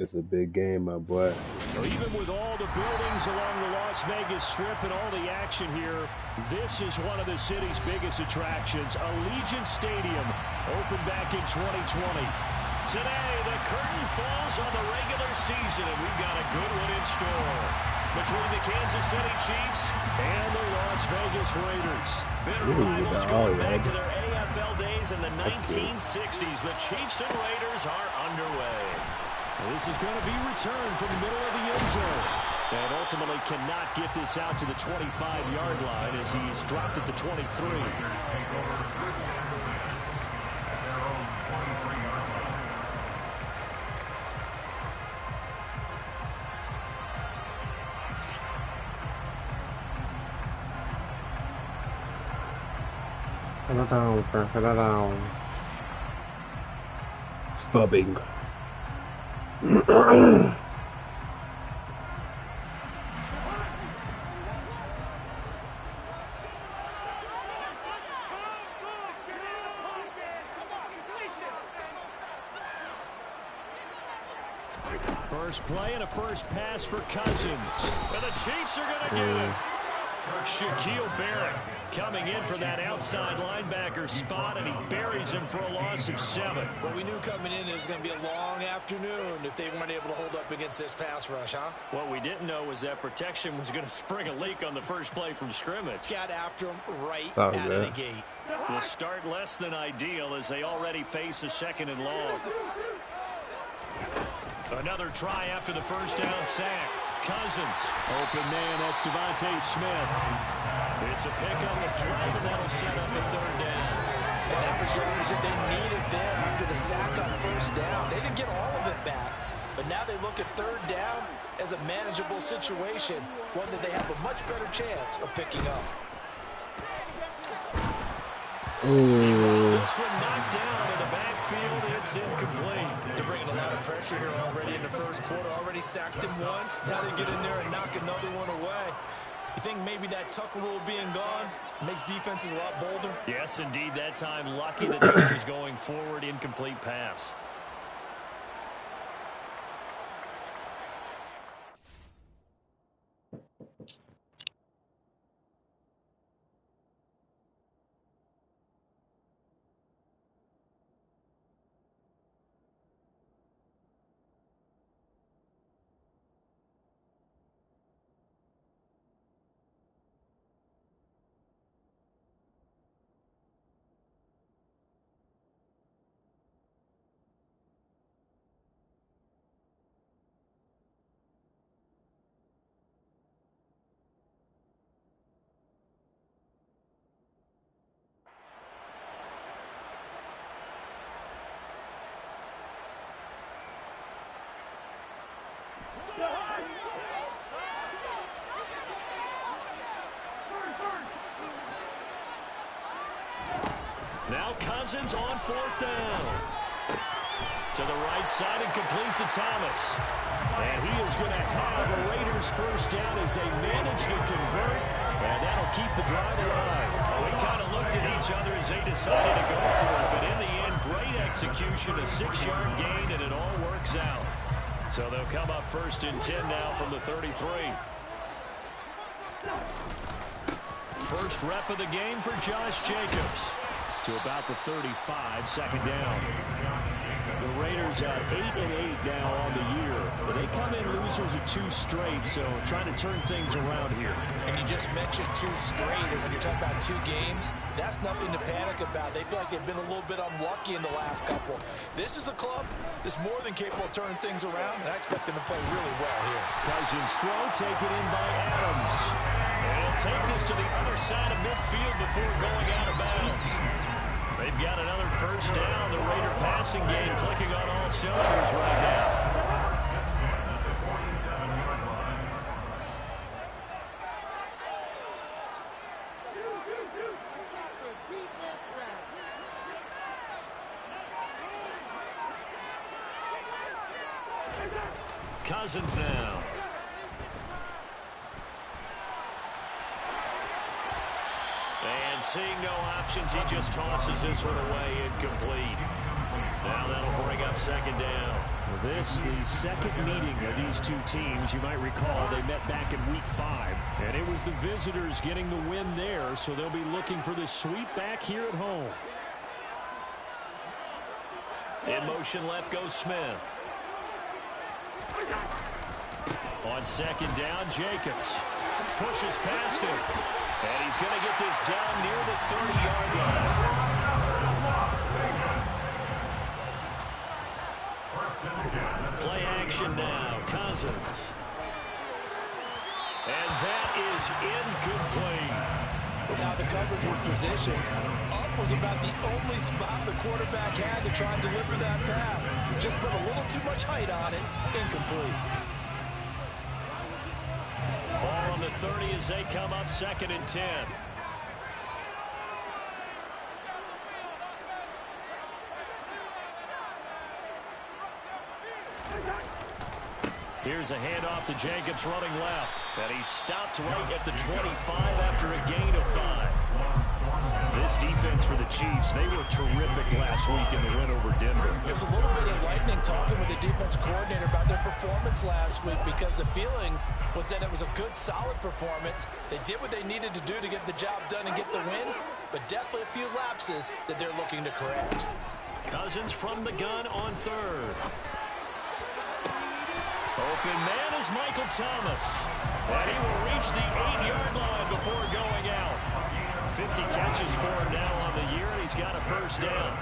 It's a big game, my boy. Well, even with all the buildings along the Las Vegas Strip and all the action here, this is one of the city's biggest attractions. Allegiant Stadium opened back in 2020. Today, the curtain falls on the regular season, and we've got a good one in store between the Kansas City Chiefs and the Las Vegas Raiders. Bitter rivals going back to their AFL days in the 1960s. The Chiefs and Raiders are underway. This is going to be returned from the middle of the end zone. And ultimately cannot get this out to the 25-yard line as he's dropped at the 23. Settle down. Fubbing. First play and a first pass for Cousins. And the Chiefs are going to get it. Shaquille Barrett coming in for that outside linebacker spot, and he buries him for a loss of 7. But we knew coming in it was going to be a long afternoon if they weren't able to hold up against this pass rush, huh? What we didn't know was that protection was going to spring a leak on the first play from scrimmage. Got after him right out of the gate. The start less than ideal as they already face a 2nd and long. Another try after the first down sack. Cousins. Open man, that's Devontae Smith. It's a pickup of 12, and that'll set up the 3rd down. And that was yardage that they needed there after the sack on first down. They didn't get all of it back, but now they look at 3rd down as a manageable situation, one that they have a much better chance of picking up. This one knocked down in the backfield. It's incomplete. They're bringing a lot of pressure here already in the first quarter. Already sacked him once. Now they get in there and knock another one away. You think maybe that Tucker rule being gone makes defenses a lot bolder? Yes, indeed. That time, lucky that he was going forward. Incomplete pass. Now Cousins on 4th down. To the right side and complete to Thomas. And he is going to have a Raiders first down as they manage to convert. And that'll keep the drive alive. We kind of looked at each other as they decided to go for it. But in the end, great execution, a 6-yard gain, and it all works out. So they'll come up 1st and 10 now from the 33. First rep of the game for Josh Jacobs. To about the 35, 2nd down. The Raiders at 8-8 now on the year. But they come in losers of 2 straight, so trying to turn things around here. And you just mentioned 2 straight, and when you're talking about 2 games, that's nothing to panic about. They feel like they've been a little bit unlucky in the last couple. This is a club that's more than capable of turning things around, and I expect them to play really well here. Cousins throw taken in by Adams. And he'll take this to the other side of midfield before going out of bounds. They've got another first down. The Raider passing game clicking on all cylinders right now. Cousins now. And seeing no options, he just tosses this one away incomplete. Now that'll bring up 2nd down. This, the second meeting of these two teams. You might recall they met back in week 5, and it was the visitors getting the win there, so they'll be looking for the sweep back here at home. In motion left goes Smith. On second down, Jacobs pushes past him, and he's going to get this down near the 30-yard line. Play action now, Cousins. And that is incomplete. Now the coverage was positioned. Up was about the only spot the quarterback had to try and deliver that pass. Just put a little too much height on it. Incomplete. Ball on the 30 as they come up 2nd and 10. Here's a handoff to Jacobs running left. And he stopped right at the 25 after a gain of 5. This defense for the Chiefs, they were terrific last week in the win over Denver. There's a little bit of lightning talking with the defense coordinator about their performance last week because the feeling was that it was a good, solid performance. They did what they needed to do to get the job done and get the win, but definitely a few lapses that they're looking to correct. Cousins from the gun on 3rd. Open man is Michael Thomas. And he will reach the 8-yard line before going out. 50 catches for him now on the year, and he's got a first down.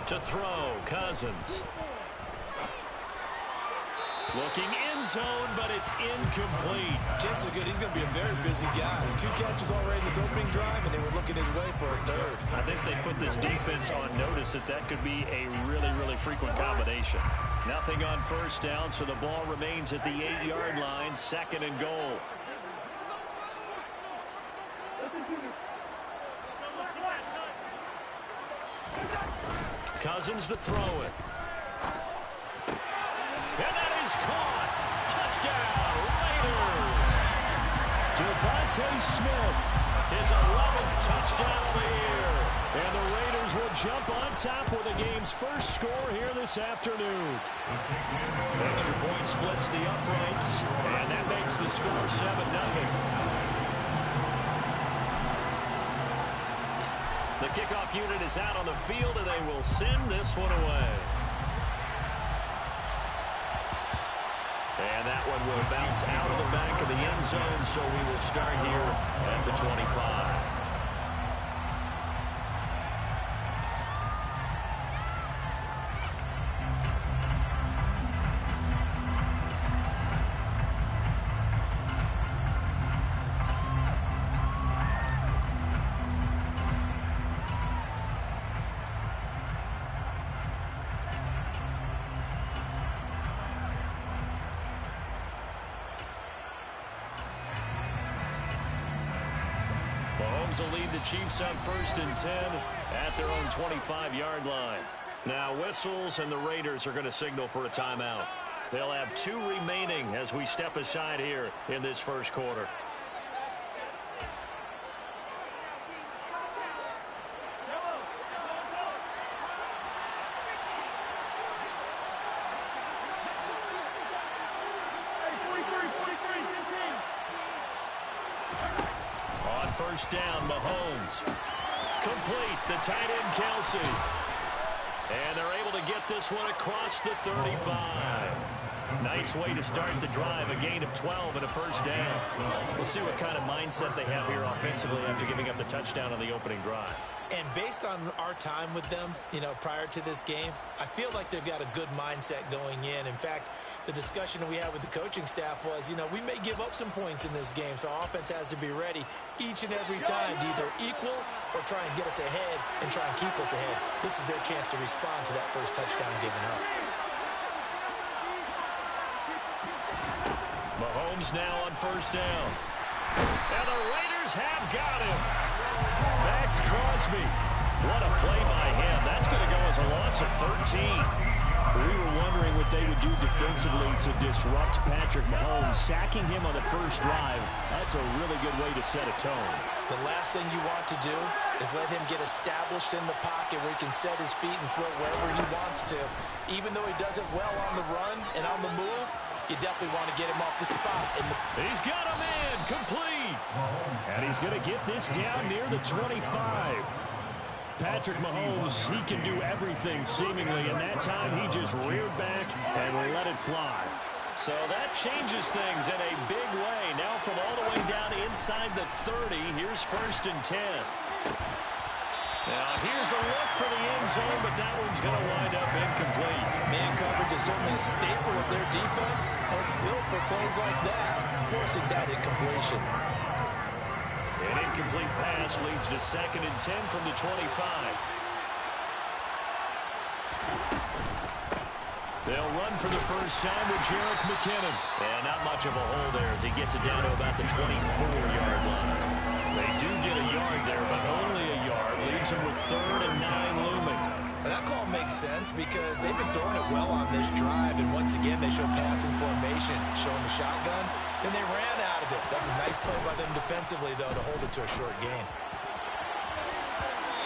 To throw, Cousins. Looking end zone, but it's incomplete. Chances are good he's going to be a very busy guy. 2 catches already in this opening drive, and they were looking his way for a 3rd. I think they put this defense on notice that that could be a really, really frequent combination. Nothing on first down, so the ball remains at the 8-yard line, 2nd and goal. Cousins to throw it. And that is caught. Touchdown, Raiders. Devontae Smith, his 11th touchdown of the year. And the Raiders will jump on top with the game's first score here this afternoon. Extra point splits the uprights, and that makes the score 7-0. The kickoff unit is out on the field, and they will send this one away. And that one will bounce out of the back of the end zone, so we will start here at the 25. Mahomes will lead the Chiefs on 1st and 10 at their own 25-yard line. Now whistles, and the Raiders are going to signal for a timeout. They'll have 2 remaining as we step aside here in this first quarter. First down, Mahomes. Complete, the tight end, Kelsey. And they're able to get this one across the 35. Nice way to start the drive, a gain of 12 and a first down. We'll see what kind of mindset they have here offensively after giving up the touchdown on the opening drive. And based on our time with them, prior to this game, I feel like they've got a good mindset going in. In fact, the discussion that we had with the coaching staff was, we may give up some points in this game, so our offense has to be ready each and every time to either equal or try and get us ahead and try and keep us ahead. This is their chance to respond to that first touchdown given up. Mahomes now on first down. And the Raiders have got him. Max Crosby. What a play by him. That's going to go as a loss of 13. We were wondering with they would do defensively to disrupt Patrick Mahomes. Sacking him on the first drive, that's a really good way to set a tone. The last thing you want to do is let him get established in the pocket where he can set his feet and throw wherever he wants to. Even though he does it well on the run and on the move, you definitely want to get him off the spot. He's got him in, complete. And he's going to get this down near the 25. Patrick Mahomes, he can do everything seemingly, and that time he just reared back and let it fly. So that changes things in a big way. Now from all the way down inside the 30, here's 1st and 10. Now here's a look for the end zone, but that one's going to wind up incomplete. Man coverage is certainly a staple of their defense, and it's built for plays like that, forcing that incompletion. An incomplete pass leads to 2nd and 10 from the 25. They'll run for the first time with Jerick McKinnon. And not much of a hole there as he gets it down to about the 24-yard line. They do get a yard there, but only a yard. Leaves them with 3rd and 9 looming. And that call makes sense because they've been throwing it well on this drive. And once again, they show passing formation, showing the shotgun. Then they ran out of it. That's a nice play by them defensively, though, to hold it to a short gain.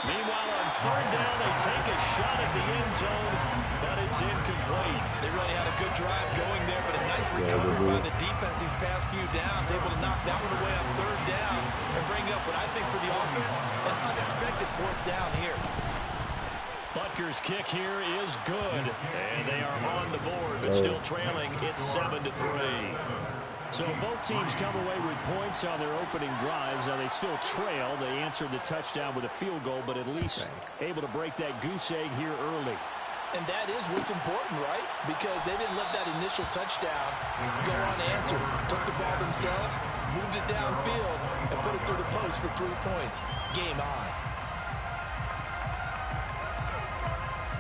Meanwhile, on 3rd down, they take a shot at the end zone, but it's incomplete. They really had a good drive going there, but a nice recovery by the defense these past few downs, able to knock that one away on 3rd down and bring up what I think for the offense, an unexpected 4th down here. Butker's kick here is good, and they are on the board, but still trailing. It's 7-3. So both teams come away with points on their opening drives. Now they still trail. They answered the touchdown with a field goal, but at least able to break that goose egg here early. And that is what's important, right? Because they didn't let that initial touchdown go unanswered. Took the ball themselves, moved it downfield, and put it through the post for 3 points. Game on.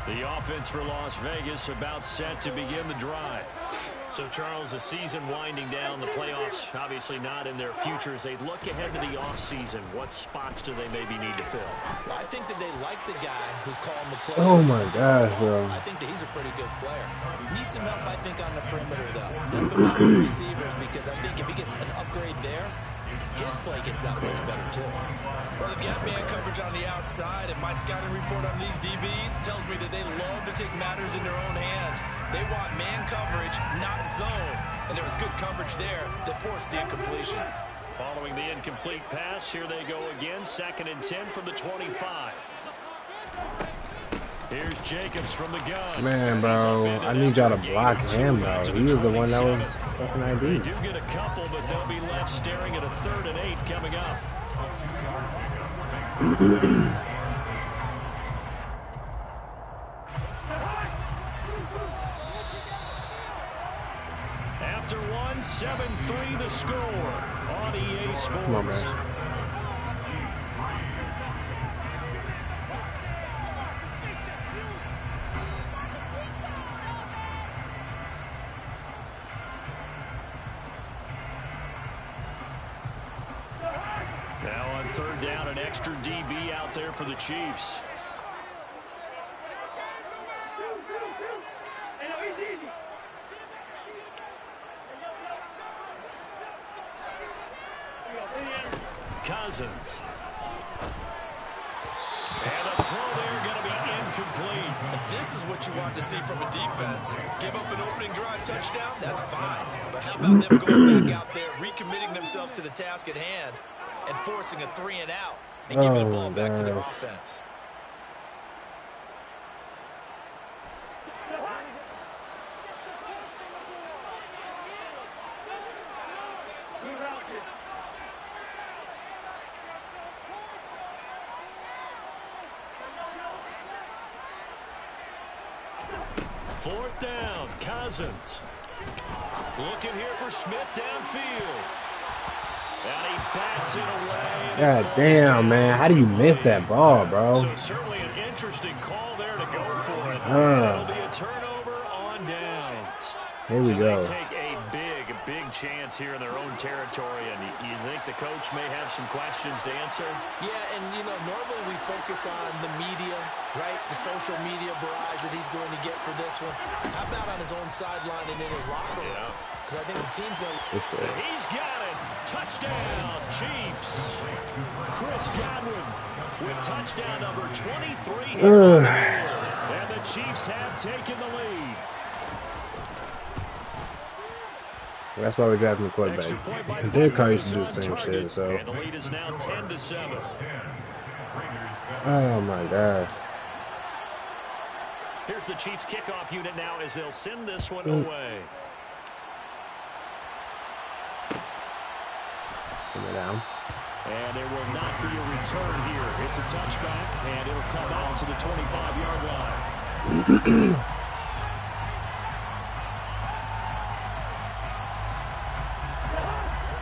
The offense for Las Vegas about set to begin the drive. So, Charles, the season winding down, the playoffs obviously not in their future. As they look ahead to the offseason, what spots do they maybe need to fill? Well, I think that they like the guy who's calling the plays. Oh, my gosh, bro. I think that he's a pretty good player. Needs some help, I think, on the perimeter, though. Help him out with receivers, because I think if he gets an upgrade there, his play gets that much better, too. Well, they've got man coverage on the outside, and my scouting report on these DBs tells me that they love to take matters in their own hands. They want man coverage, not zone. And there was good coverage there that forced the incompletion. Following the incomplete pass, here they go again. 2nd and 10 from the 25. Here's Jacobs from the gun. Man, bro, I need y'all to block him, though. He was the one that was fucking They ID. do get a couple, but they'll be left staring at a 3rd and 8 coming up. After one, 7-3 the score on EA Sports. Come on, man. Now on 3rd down, an extra DB out there for the Chiefs. Cousins. And a throw there going to be incomplete. And this is what you want to see from a defense. Give up an opening drive touchdown, that's fine. But how about them going back out there, recommitting themselves to the task at hand, and forcing a 3-and-out, and giving the ball back to their offense. Fourth down, Cousins. Looking here for Smith downfield. And he backs it away. God damn, man. How do you miss that ball, bro? So certainly an interesting call there to go for it. It'll be a turnover on downs. Here we go. They take a big chance here in their own territory, and you think the coach may have some questions to answer? Yeah, and, you know, normally we focus on the media, right? The social media barrage that he's going to get for this one. How about on his own sideline and in his locker room? Because I think the team's going to... He's got it. Touchdown, Chiefs. Chris Godwin with touchdown number 23. And the Chiefs have taken the lead. That's why we drafted the quarterback. Because Derek Carr used to do the same shit, so. And the lead is now 10-7. Oh my gosh. Here's the Chiefs kickoff unit now as they'll send this one away. Send it down. And there will not be a return here. It's a touchback, and it'll come out to the 25-yard line.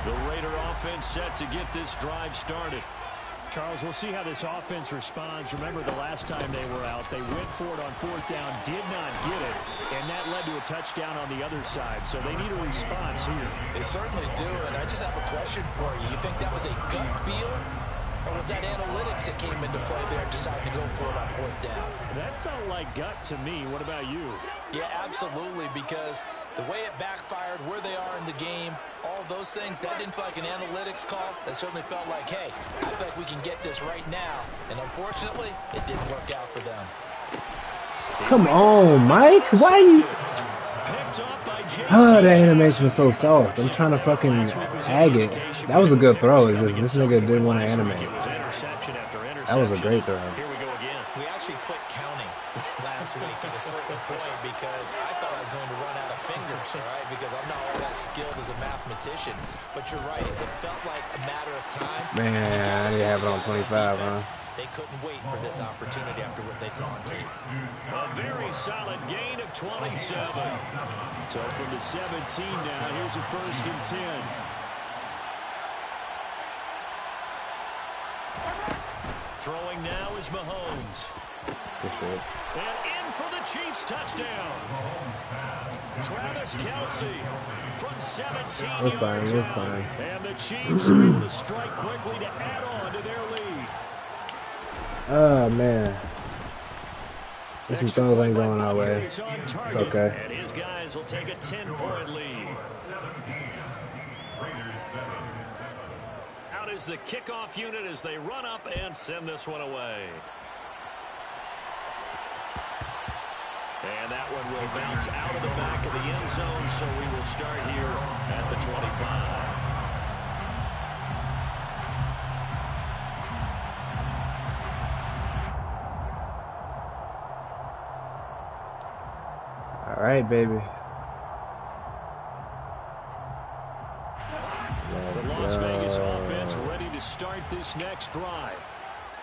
The Raider offense set to get this drive started. Charles, we'll see how this offense responds. Remember, the last time they were out, they went for it on fourth down, did not get it, and that led to a touchdown on the other side. So they need a response here. They certainly do, and I just have a question for you. You think that was a gut feel, or was that analytics that came into play there and decided to go for it on fourth down? That felt like gut to me. What about you? Yeah, absolutely, because the way it backfired, where they are in the game, all those things, that didn't feel like an analytics call. That certainly felt like, hey, I feel like we can get this right now. And unfortunately, it didn't work out for them. Come on, Mike. Why you... Oh, that animation was so soft. I'm trying to fucking ag it. That was a good throw. It's just this nigga didn't want to animate. That was a great throw. Here we go again. We actually quit counting last week at a certain point because I thought I was going to run out of fingers, all right, because I'm not all that skilled as a mathematician. But you're right. It felt like a matter of time. Man, I didn't have it on 25, huh? They couldn't wait for this opportunity after what they saw on tape. A very solid gain of 27. So from the 17 now, here's a 1st and 10. Throwing now is Mahomes. And in for the Chiefs touchdown. Travis Kelce from 17 yards out. And the Chiefs are able to strike quickly to add on to their lead. Oh, man. This throws ain't going our way. It's okay. And his guys will take a 10-point lead. Out is the kickoff unit as they run up and send this one away. And that one will bounce out of the back of the end zone, so we will start here at the 25. All right, baby. The Las Vegas offense ready to start this next drive.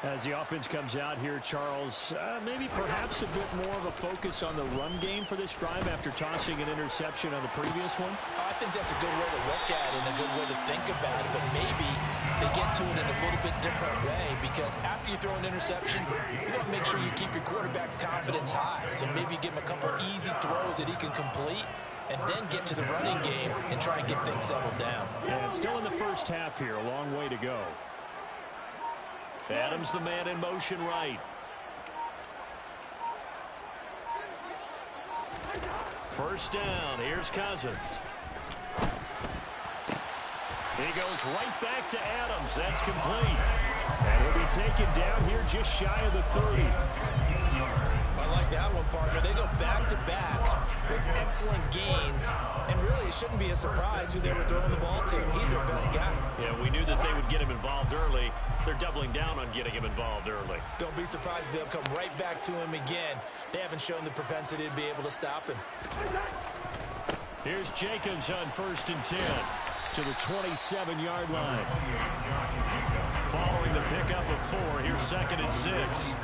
As the offense comes out here, Charles, maybe perhaps a bit more of a focus on the run game for this drive after tossing an interception on the previous one? I think that's a good way to look at it and a good way to think about it, but maybe they get to it in a little bit different way because after you throw an interception, you want to make sure you keep your quarterback's confidence high. So maybe give him a couple easy throws that he can complete and then get to the running game and try and get things settled down. And still in the first half here, a long way to go. Adams the man in motion right. First down. Here's Cousins. He goes right back to Adams. That's complete. And he'll be taken down here just shy of the 30. I like that one, partner. They go back-to-back with excellent gains. And really, it shouldn't be a surprise who they were throwing the ball to. He's their best guy. Yeah, we knew that they would get him involved early. They're doubling down on getting him involved early. Don't be surprised if they'll come right back to him again. They haven't shown the propensity to be able to stop him. Here's Jacobs on 1st and 10 to the 27-yard line. Following the pickup of 4, here's 2nd and 6.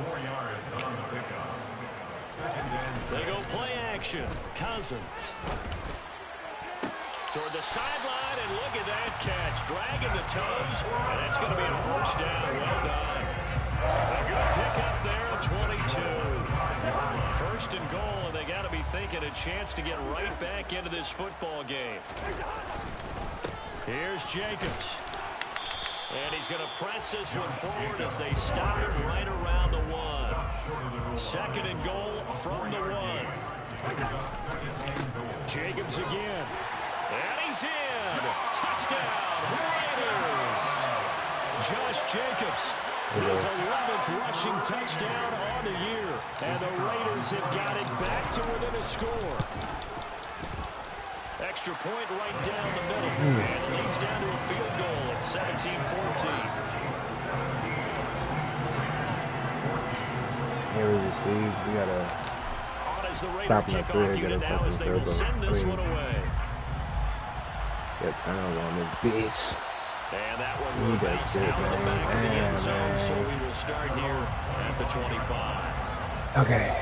4 yards on the pickup. They go play action. Cousins. Toward the sideline, and look at that catch. Dragging the toes, and that's going to be a 1st down. Well done. A good pickup there at 22. 1st and goal, and they got to be thinking a chance to get right back into this football game. Here's Jacobs. And he's going to press this one forward as they stop him right around the 1. Second and goal from the 1. Jacobs again. And he's in. Touchdown, Raiders. Josh Jacobs. His 11th rushing touchdown on the year. And the Raiders have got it back to within a score. Extra point right down the middle. And it leads down to a field goal at 17-14. Here we receive. We gotta On as the Raider stop that kickoff three. unit Get a now as fucking they will field send goal. this one away. Get turnover on this bitch. And that one will That bounce shit, out of the man. back of the end zone. Man. So we will start here at the 25. Okay.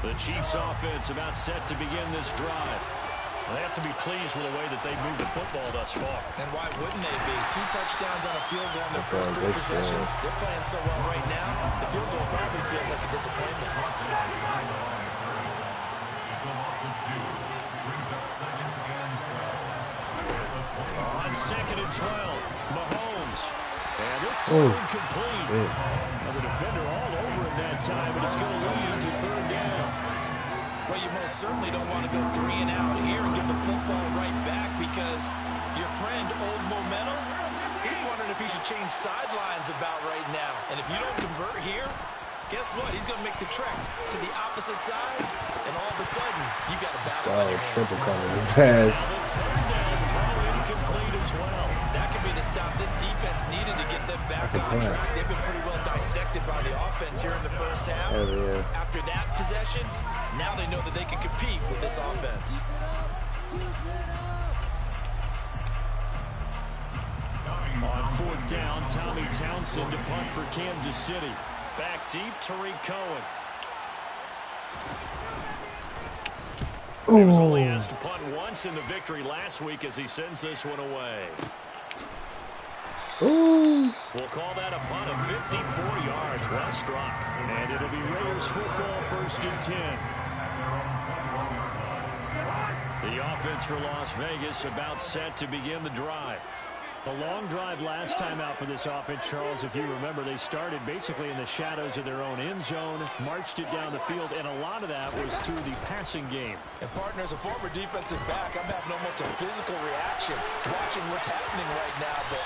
The Chiefs offense about set to begin this drive. They have to be pleased with the way that they've moved the football thus far. And why wouldn't they be? 2 touchdowns on a field goal in their That's first all 3 good possessions. shit. They're playing so well right now, the field goal probably feels like a disappointment. It's a loss of 2. Brings up 2nd and 12. On 2nd and 12, Mahomes. And this Oh. throw incomplete. Yeah. And the defender all over him that time, but it's going to lead to 3rd down. Well, you most certainly don't want to go 3 and out here and give the football right back because your friend, Old Momentum, he's wondering if he should change sidelines about right now. And if you don't convert here, guess what? He's going to make the trek to the opposite side, and all of a sudden, you got a battle on Oh, your hands. triple cover his ass. Now the 3rd down throw incomplete as well. That could be the stop this defense needed to get them back That's a on plan. track. They've been pretty well dissected by the offense here in the first half. Hell yeah. After that possession, now they know that they can compete with this offense. On 4th down, Tommy Townsend to punt for Kansas City. Back deep, Tariq Cohen. He was only asked to punt once in the victory last week as he sends this one away. Ooh. We'll call that a punt of 54 yards. Well struck. And it'll be Raiders football 1st and 10. The offense for Las Vegas about set to begin the drive. A long drive last time out for this offense, Charles. If you remember, they started basically in the shadows of their own end zone, marched it down the field, and a lot of that was through the passing game. And partner, as a former defensive back, I'm having almost a physical reaction watching what's happening right now. But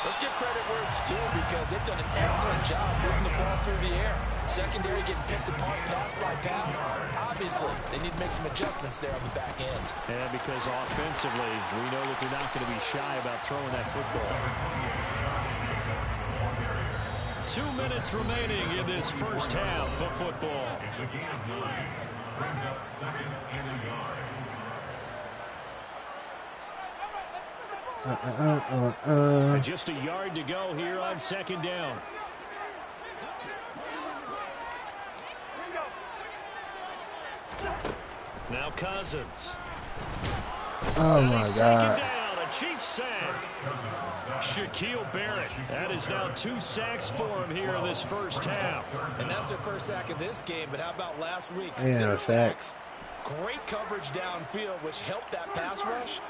let's give credit where it's due because they've done an excellent job moving the ball through the air. Secondary getting picked apart pass by pass. Obviously, they need to make some adjustments there on the back end. And because offensively, we know that they're not going to be shy about throwing that football. 2 minutes remaining in this first half of football. It's a gain of 9. Brings up 2nd and a yard. And just a yard to go here on 2nd down. Now Cousins. Oh my He's taken God. down, a Chiefs sack. Shaquille Barrett. That is now 2 sacks for him here in this first half. And that's their first sack of this game, but how about last week? Yeah, 6 sacks. Great coverage downfield, which helped that pass rush.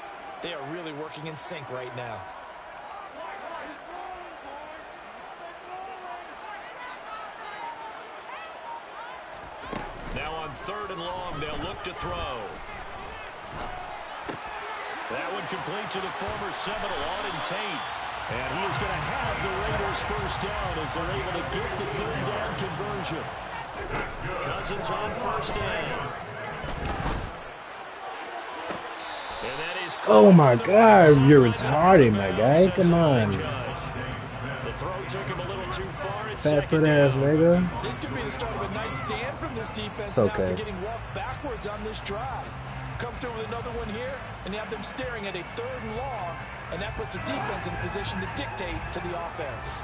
They are really working in sync right now. Now on 3rd and long, they'll look to throw. That one complete to the former Seminole, Auden Tate. And he is going to have the Raiders first down as they're able to get the 3rd down conversion. Cousins on 1st down. And that is Oh my God, you're retarded, my guy. Come on. The throw took him a little too far. It's Fat 2nd foot ass down. nigga. This could be the start of a nice stand from this defense It's okay. after getting walked backwards on this drive. Come through with another one here, and you have them staring at a 3rd and long, and that puts the defense in a position to dictate to the offense.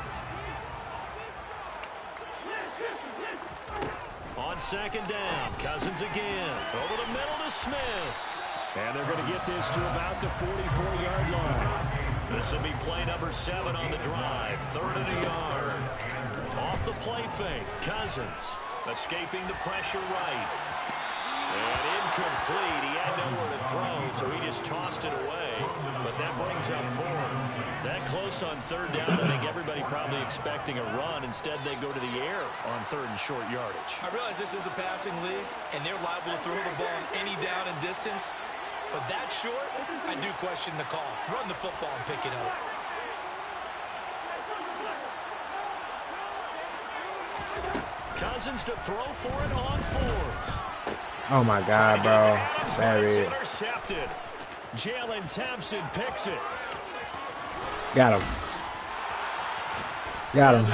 On 2nd down, Cousins again. Over the middle to Smith. And they're going to get this to about the 44-yard line. This will be play number 7 on the drive. 3rd and a yard. Off the play fake. Cousins escaping the pressure right. And incomplete. He had nowhere to throw, so he just tossed it away. But that brings up 4th. That close on 3rd down. I think everybody probably expecting a run. Instead, they go to the air on 3rd and short yardage. I realize this is a passing league, and they're liable to throw the ball on any down and distance. But that short, I do question the call. Run the football and pick it up. Cousins to throw for it on 4th. Oh my God, bro. That is intercepted. Jalen Thompson picks it. got him. Got him.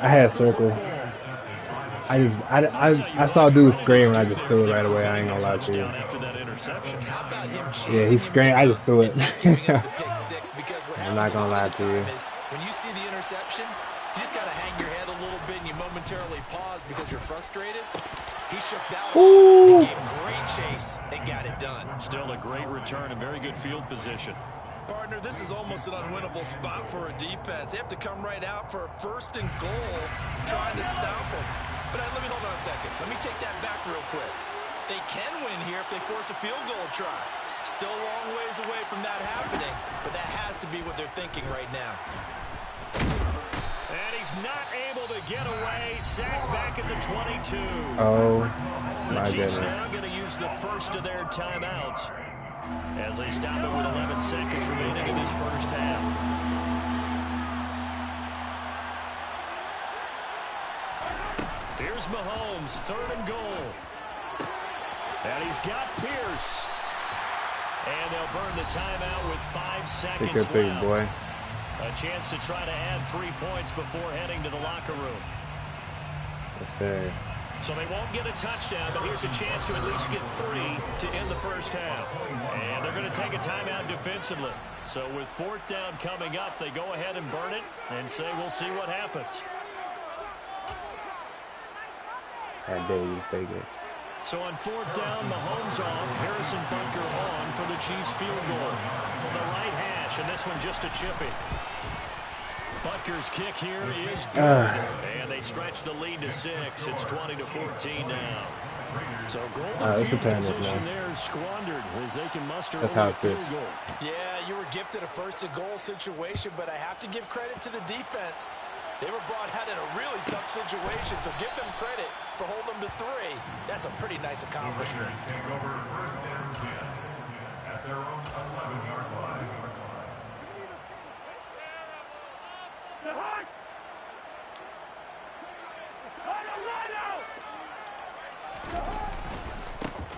I had a circle. I saw dude scream and I just threw it right away. I ain't gonna lie to you. Yeah, he screamed. I just threw it. I'm not gonna lie to you. When you see the interception, you just gotta hang your head a little bit and you momentarily pause because you're frustrated. He shook that one off and gave great chase and got it done. Still a great return and very good field position. Partner, this is almost an unwinnable spot for a defense. They have to come right out for a 1st and goal trying to stop them. But let me hold on a second. Let me take that back real quick. They can win here if they force a field goal try. Still a long ways away from that happening, but that has to be what they're thinking right now. And he's not able to get away. Sacked back at the 22. Oh, my the Chiefs goodness. now going to use the first of their timeouts as they stop it with 11 seconds remaining in this first half. Here's Mahomes, 3rd and goal. And he's got Pierce. And they'll burn the timeout with 5 seconds left. Big boy. A chance to try to add 3 points before heading to the locker room. Yes, sir. So they won't get a touchdown, but here's a chance to at least get 3 to end the first half. And they're going to take a timeout defensively. So with 4th down coming up, they go ahead and burn it and say we'll see what happens. I dare you to take it. So on 4th down, Mahomes off, Harrison Butker on for the Chiefs field goal from the right hash, and this one just a chippy. Butker's kick here is good, and they stretch the lead to 6. It's 20-14 now. So goal position there squandered as they can muster a field goal. Yeah, you were gifted a 1st and goal situation, but I have to give credit to the defense. They were brought out in a really tough situation, so give them credit for holding them to 3. That's a pretty nice accomplishment. Take over 1st and 10 at their own 11-yard line.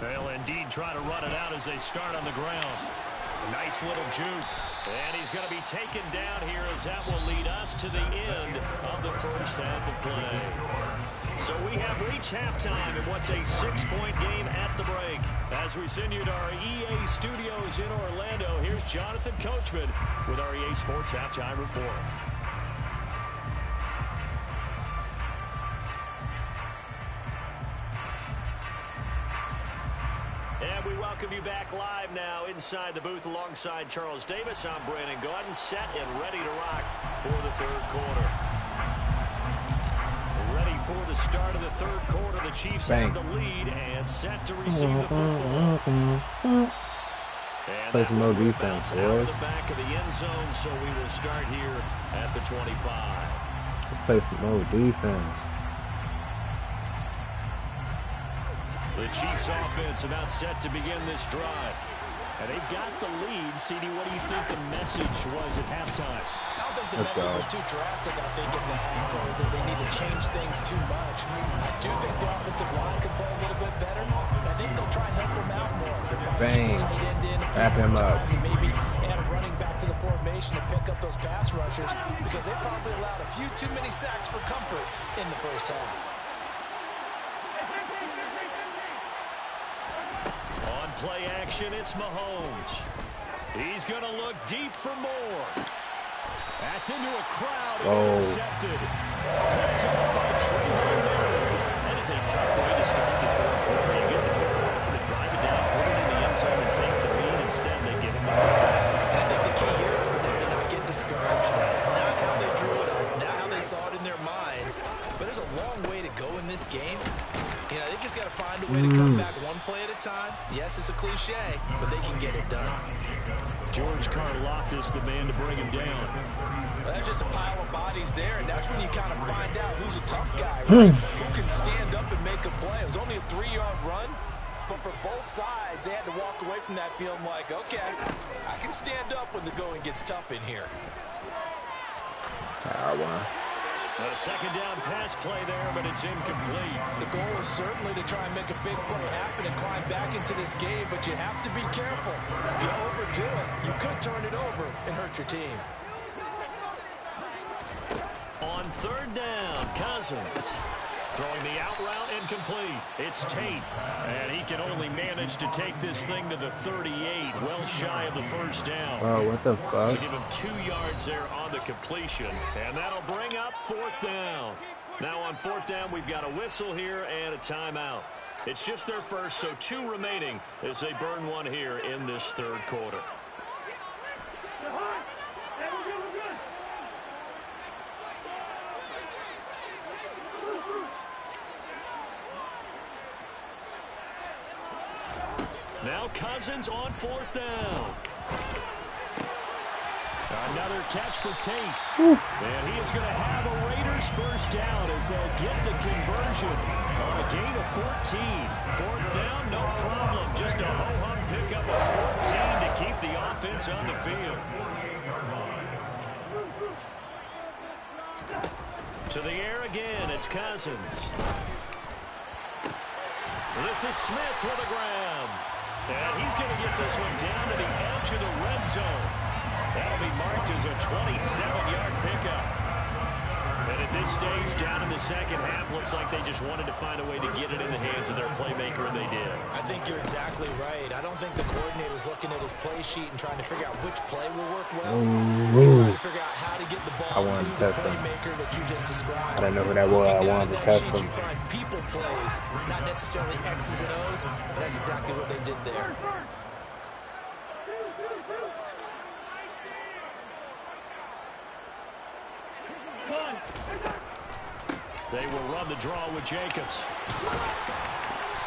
They'll indeed try to run it out as they start on the ground. A nice little juke. And he's going to be taken down here as that will lead us to the end of the first half of play. So we have reached halftime in what's a 6-point game at the break. As we send you to our EA studios in Orlando, here's Jonathan Coachman with our EA Sports Halftime Report. And we welcome you back live now inside the booth alongside Charles Davis. I'm Brandon Gaudin, set and ready to rock for the 3rd quarter. Ready for the start of the 3rd quarter. The Chiefs have the lead and set to receive the football. Play some more defense, boys. The back of the end zone, so we will start here at the 25. Let's play some more defense. The Chiefs offense about set to begin this drive. And they've got the lead. CD, what do you think the message was at halftime? I don't think the message was too drastic, I think, in the half, or that they need to change things too much. I do think the offensive line could play a little bit better. I think they'll try and help them out more. Bang. Wrap him up. Maybe add a running back to the formation to pick up those pass rushers because they probably allowed a few too many sacks for comfort in the first half. On play action, it's Mahomes. He's going to look deep for more. That's into a crowd and intercepted. Picked up by Trayvon Martin. That is a tough way to start the 3rd quarter. You get the football to drive it down, put it in the end zone, and take the lead. Instead, they give him the football. And way to come back one play at a time. Yes, it's a cliche, but they can get it done. George Karlaftis, the man to bring him down. Well, there's just a pile of bodies there, and that's when you kind of find out who's a tough guy, right? Who can stand up and make a play. It was only a 3-yard run, but for both sides, they had to walk away from that feeling like, okay, I can stand up when the going gets tough in here. A second down pass play there, but it's incomplete. The goal is certainly to try and make a big play happen and climb back into this game, but you have to be careful. If you overdo it, you could turn it over and hurt your team. On third down, Cousins. Throwing the out route incomplete. It's Tate. And he can only manage to take this thing to the 38, well shy of the first down. Oh, what the fuck? So give him 2 yards there on the completion. And that'll bring up fourth down. Now on fourth down, we've got a whistle here and a timeout. It's just their first, so 2 remaining as they burn one here in this third quarter. Now Cousins on fourth down. Another catch for Tate. And he is going to have a Raiders first down as they'll get the conversion on a gain of 14. Fourth down, no problem. Just a ho-hum pickup of 14 to keep the offense on the field. To the air again, it's Cousins. This is Smith with a grab. And he's going to get this one down to the edge of the red zone. That'll be marked as a 27-yard pickup. And at this stage, down in the second half, looks like they just wanted to find a way to get it in the hands of their playmaker, and they did. I think you're exactly right. I don't think the coordinator's looking at his play sheet and trying to figure out which play will work well. He's trying to figure out how to get the ball to the playmaker that you just described. I don't know who that was. I wanted to test him. You find people plays, not necessarily X's and O's, but that's exactly what they did there. They will run the draw with Jacobs.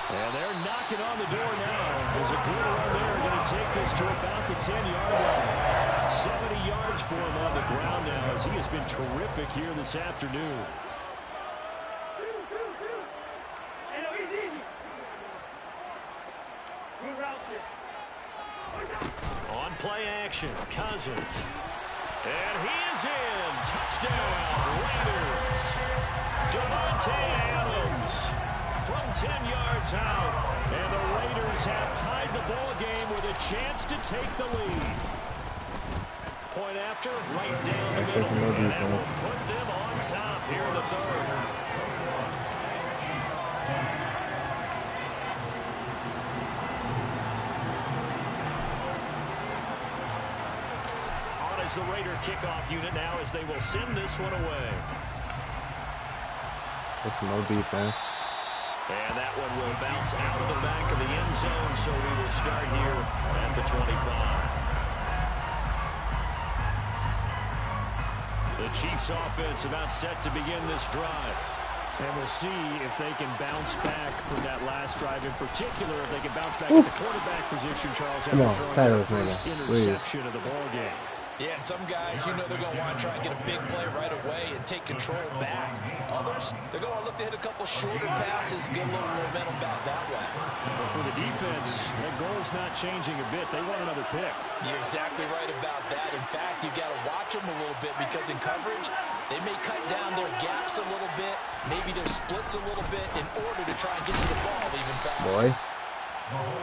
And they're knocking on the door now. There's a good run there. Going to take this to about the 10-yard line. 70 yards for him on the ground now as he has been terrific here this afternoon. On play action, Cousins. And he is in. Touchdown, Raiders. Davante Adams from 10 yards out. And the Raiders have tied the ball game with a chance to take the lead. Point after, right down the middle. And that will put them on top here in the third. The Raider kickoff unit now as they will send this one away. That's no defense. And that one will bounce out of the back of the end zone, so we will start here at the 25. The Chiefs offense about set to begin this drive. And we'll see if they can bounce back from that last drive in particular, if they can bounce back at the quarterback position, Charles, after throwing the first interception of the ball game. Yeah, and some guys, you know they're going to want to try and get a big play right away and take control back. Others, they're going to look to hit a couple shorter passes, get a little momentum back that way. But for the defense, that goal's not changing a bit. They want another pick. You're exactly right about that. In fact, you got to watch them a little bit because in coverage, they may cut down their gaps a little bit, maybe their splits a little bit in order to try and get to the ball even faster.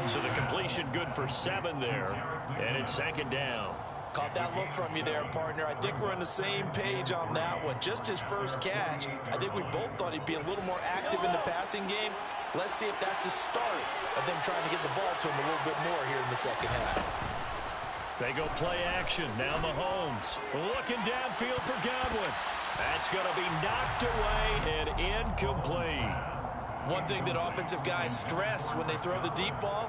So the completion good for 7 there, and it's second down. Caught that look from you there, partner. I think we're on the same page on that one. Just his first catch. I think we both thought he'd be a little more active in the passing game. Let's see if that's the start of them trying to get the ball to him a little bit more here in the second half. They go play action. Now Mahomes looking downfield for Godwin. That's going to be knocked away and incomplete. One thing that offensive guys stress when they throw the deep ball,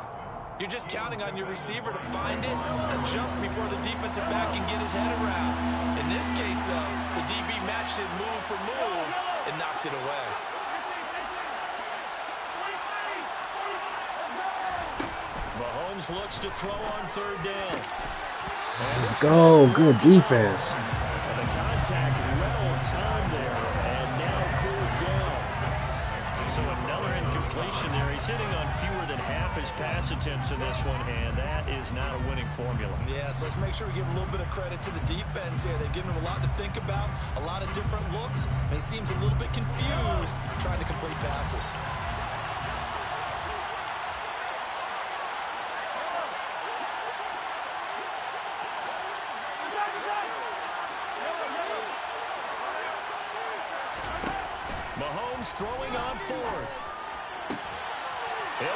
you're just counting on your receiver to find it, adjust before the defensive back can get his head around. In this case, though, the DB matched it move for move and knocked it away. Mahomes looks to throw on third down. Let's go. Good defense. And the contact well timed there, and now fourth down. So another incompletion there. He's hitting on fewer than half his pass attempts in this one, and that is not a winning formula. Yeah, so let's make sure we give a little bit of credit to the defense here. They've given him a lot to think about, a lot of different looks, and he seems a little bit confused trying to complete passes. Mahomes throwing on fourth.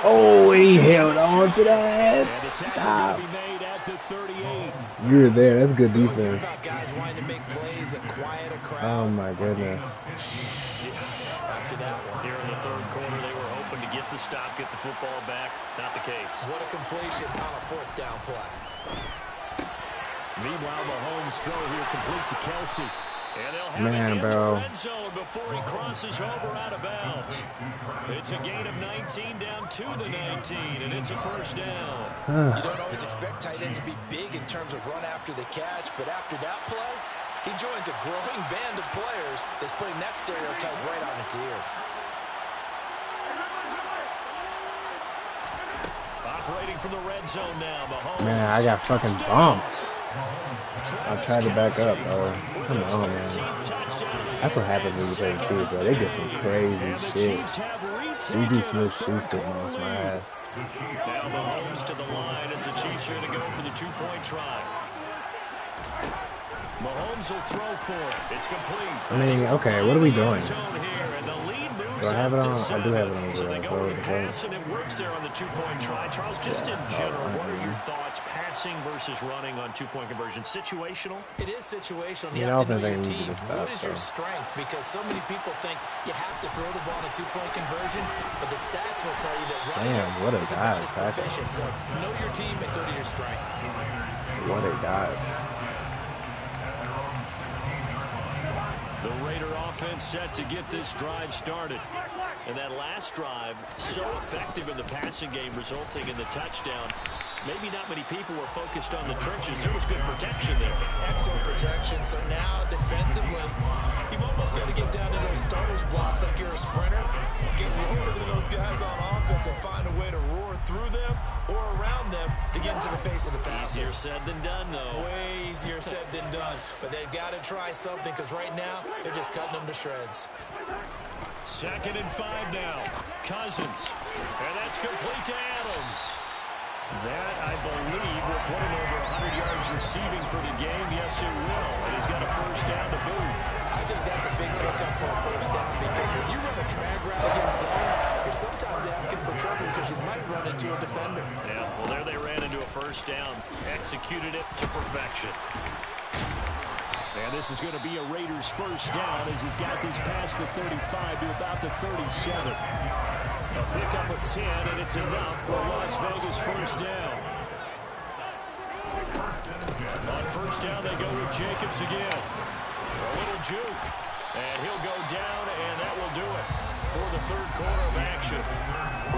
Oh, he held on to that. And the tackle Stop. going to be made at the 38. You were there. That's good defense. About guys wanting to make plays that quiet a crowd. Oh, my goodness. After that one. Here in the third quarter, they were hoping to get the stop, get the football back. Not the case. What a completion on a fourth down play. Meanwhile, Mahomes' throw here complete to Kelsey. And they'll have Man, it in bro. the red zone before he crosses over out of bounds. It's a gain of 19 down to the 19, and it's a first down. You don't always expect tight ends to be big in terms of run after the catch, but after that play, he joins a growing band of players that's putting that stereotype right on its ear. Operating from the red zone now, Mahomes. Man, I got fucking bumped. I tried to back up, bro. Come on, man. That's what happens when you play the Chiefs, bro. They get some crazy shit. D.D. Smith-Schuster lost my ass. Now Mahomes to the line as the Chiefs here to go for the two-point try. Mahomes will throw for it. It's complete. I mean, okay, what are we doing? Do I have it on? I do have it on. So they go with the Okay. pass, and it works there on the two-point try. Charles, just in general, what are your thoughts passing versus running on two-point conversion? Situational? It is situational. Yeah, You have to know I your think they need team. to stop, What is your so. strength? Because so many people think you have to throw the ball in a two-point conversion, but the stats will tell you that running Damn, what a is about dive, as tackle. proficient. So know your team and go to your strength. What a dive. The Raider offense set to get this drive started. And that last drive, so effective in the passing game, resulting in the touchdown. Maybe not many people were focused on the trenches. There was good protection there. Excellent protection. So now defensively, you've almost got to get down to those starters blocks like you're a sprinter. Get lower than those guys on offense and find a way to roar through them or around them to get into the face of the passer. Easier said than done, though. Way easier said than done. But they've got to try something because right now they're just cutting them to shreds. 2nd and 5 now. Cousins. And that's complete to Adams. That, I believe, will put him over 100 yards receiving for the game. Yes, it will. And he's got a first down to boot. I think that's a big pickup for a first down because when you run a drag route against zone, you're sometimes asking for trouble because you might run into a defender. Yeah, well, there they ran into a first down. Executed it to perfection. And this is going to be a Raiders first down as he's got this past the 35 to about the 37. A pickup of 10, and it's enough for a Las Vegas first down. On first down, they go with Jacobs again. A little juke, and he'll go down, and that will do it for the third quarter of action.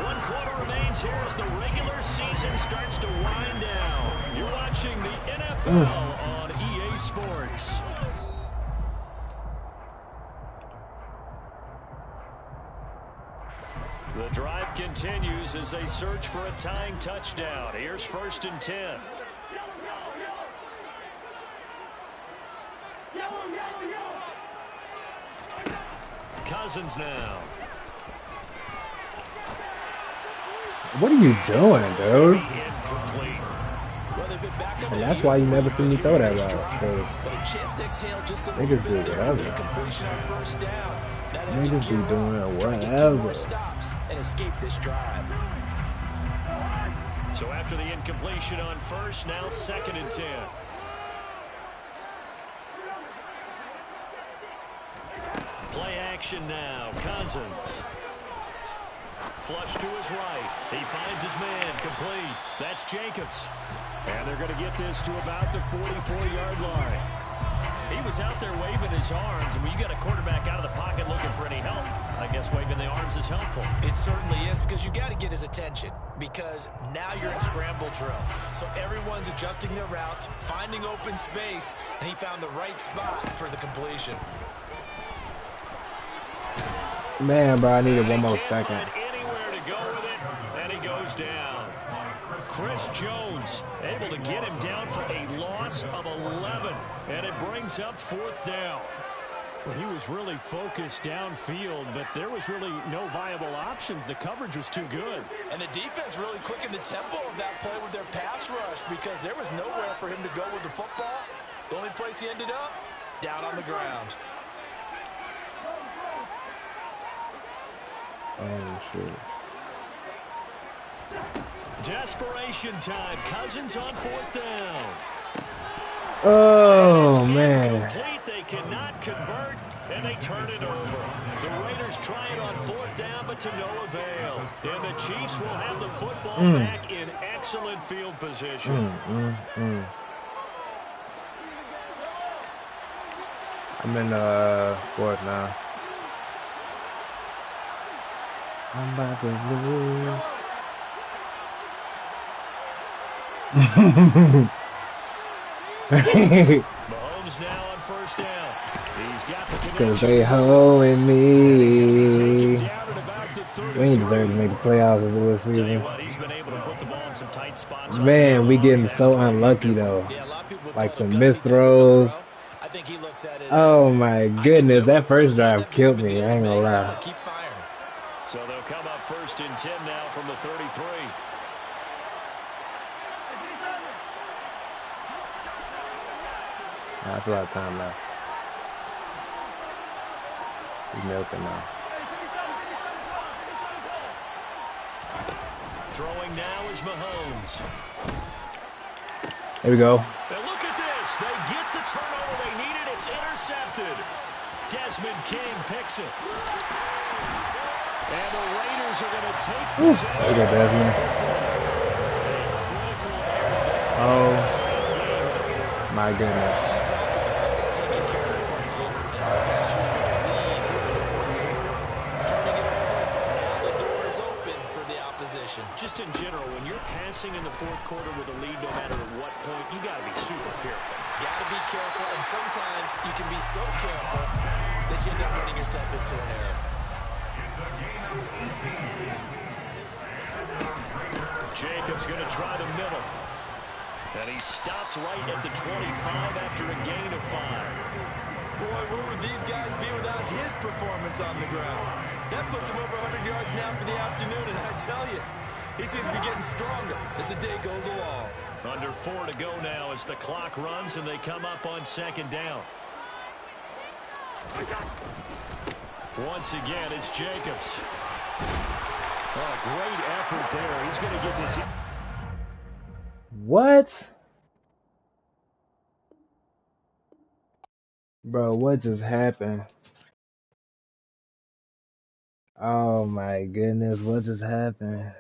1 quarter remains here as the regular season starts to wind down. You're watching the NFL on EA Sports. The drive continues as they search for a tying touchdown. Here's 1st and 10. Cousins now. What are you doing, dude? Incomplete. And that's why you never see me throw that route. Because niggas do whatever. Niggas be doing whatever. And escape this drive. So after the incompletion on first, now 2nd and 10. Play action now. Cousins. Flush to his right. He finds his man. Complete. That's Jacobs. And they're going to get this to about the 44-yard line. He was out there waving his arms, and when you got a quarterback out of the pocket looking for any help, I guess waving the arms is helpful. It certainly is because you got to get his attention. because now you're in scramble drill. So everyone's adjusting their routes, finding open space, and he found the right spot for the completion. Man, bro, I needed one more second. Anywhere to go with it, and he goes down. Chris Jones able to get him down for a loss of 11, and it brings up 4th down. Well, he was really focused downfield, but there was really no viable options. The coverage was too good. And the defense really quickened the tempo of that play with their pass rush because there was nowhere for him to go with the football. The only place he ended up, down on the ground. Oh, shit. Desperation time. Cousins on 4th down. Oh, man. Complete. They cannot convert, and they turn it over. The Raiders try it on 4th down, but to no avail. And the Chiefs will have the football back in excellent field position. I'm in 4th now. I'm about to lose. Mahomes now on 1st down. He's got the connection. Cause they holding me. We ain't deserve to make the playoffs of this Tell you season. what, he's been able to put the ball in some tight spots. Man, we getting so unlucky though. Like some missed throws. I think he looks at it Oh my goodness, that first drive killed me. I ain't gonna lie. Keep firing. So they'll come up 1st and 10 now from the 33. That's a lot of time left. He's milking now. Throwing now is Mahomes. Here we go. And look at this. They get the turnover they needed. It's intercepted. Desmond King picks it. And the Raiders are going to take possession. There you go, Desmond. Oh my goodness. Just in general, when you're passing in the 4th quarter with a lead, no matter at what point, you got to be super careful. Got to be careful, and sometimes you can be so careful that you end up running yourself into an error. Jacobs going to try the middle. And he stopped right at the 25 after a gain of 5. Boy, where would these guys be without his performance on the ground? That puts him over 100 yards now for the afternoon, and I tell you, he seems to be getting stronger as the day goes along. Under 4 to go now as the clock runs and they come up on 2nd down. Once again, it's Jacobs. Oh, great effort there. He's going to get this. What? Bro, what just happened? Oh my goodness, what just happened?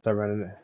Start running it.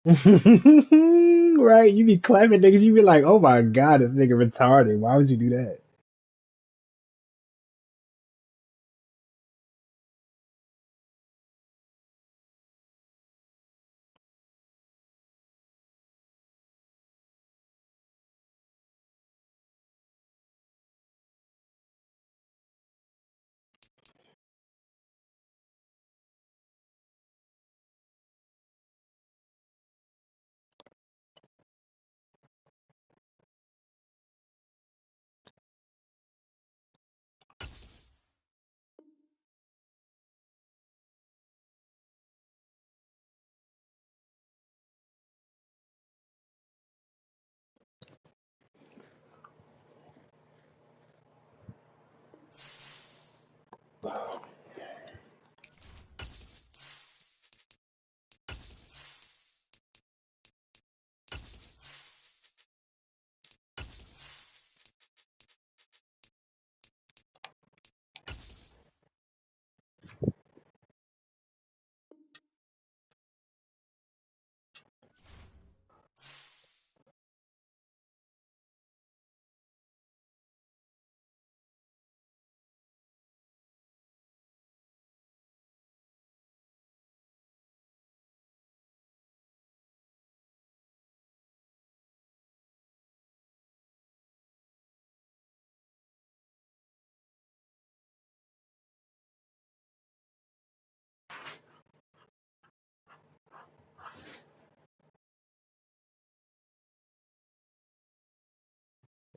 Right? You be clapping niggas, you be like, oh my god, this nigga retarded. Why would you do that?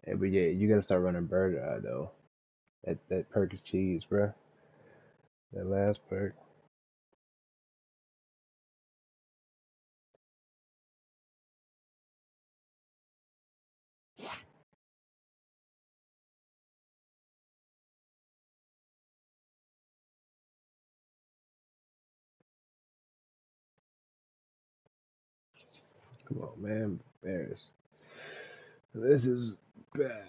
Yeah, but yeah, you gotta start running bird eye though. That perk is cheese, bruh. That last perk. Come on, man. Bears. This is bad.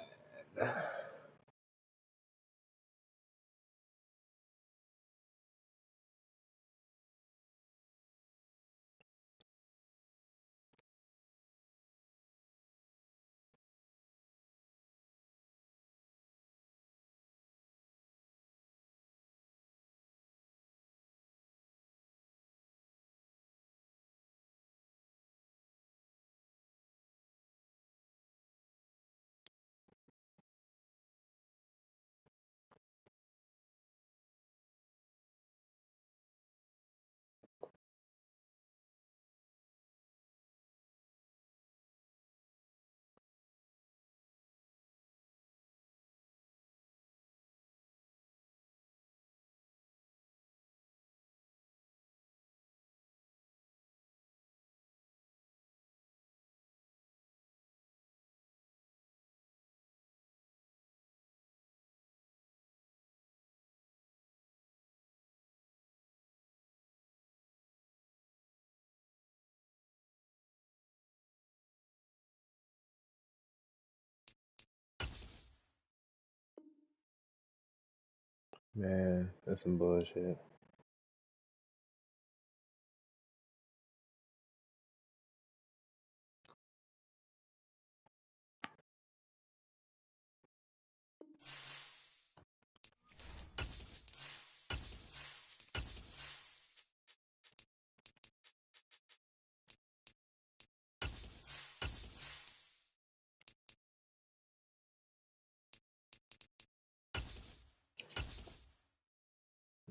Man, that's some bullshit.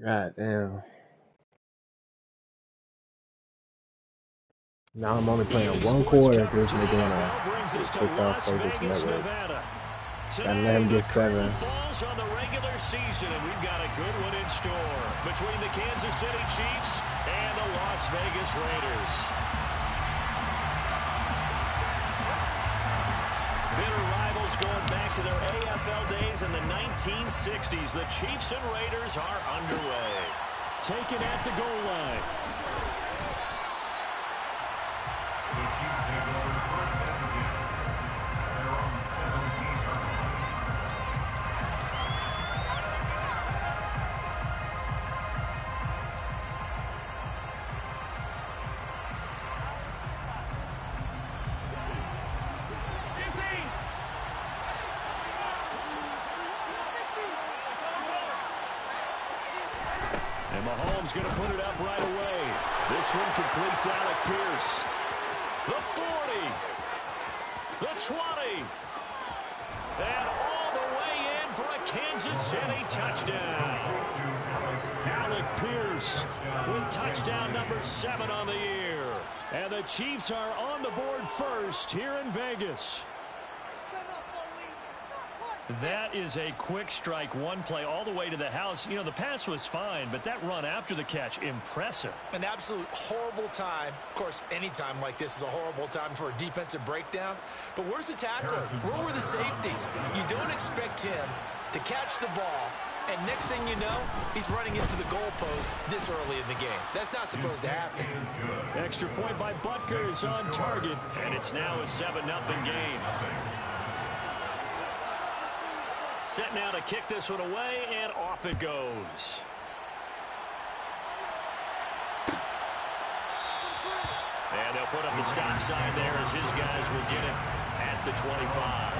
God damn. Now I'm only playing one quarter because this nigga wanna take off Vegas Network. Gotta let him get 7. Falls on the regular season, and we've got a good one in store between the Kansas City Chiefs and the Las Vegas Raiders. Bitter rivals going back to their AFL days in the 1960s. The Chiefs and Raiders are underway. Taken at the goal line. The Chiefs take over the first down again. They're on the 17-yard line. Mahomes going to put it up right away. This one completes Alec Pierce. The 40. The 20. And all the way in for a Kansas City touchdown. Alec Pierce with touchdown number 7 on the year. And the Chiefs are on the board first here in Vegas. That is a quick strike, one play all the way to the house. You know, the pass was fine, but that run after the catch, impressive. An absolute horrible time. Of course, any time like this is a horrible time for a defensive breakdown. But where's the tackler? Where were the safeties? You don't expect him to catch the ball, and next thing you know, he's running into the goalpost this early in the game. That's not supposed to happen. Extra point by Butker is on target, and it's now a 7-0 game. Set now to kick this one away, and off it goes. And they'll put up the stop sign there as his guys will get it at the 25.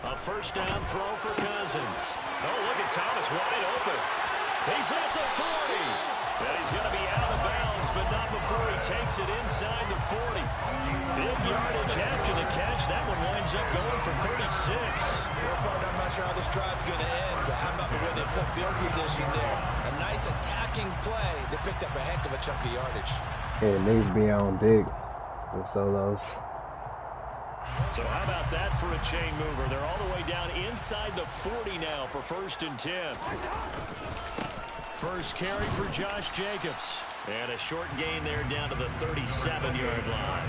A first down throw for Cousins. Oh, look at Thomas wide open. He's at the 40. And he's going to be out of bounds, but not before he takes it inside the 40. Big yardage after the catch. That one winds up going for 36. I'm not sure how this drive's going to end, but how about the way they flipped field position there? A nice attacking play. They picked up a heck of a chunk of yardage. Yeah, it needs to be on Dick with solos. So how about that for a chain mover? They're all the way down inside the 40 now for 1st and 10. First carry for Josh Jacobs. And a short gain there down to the 37-yard line.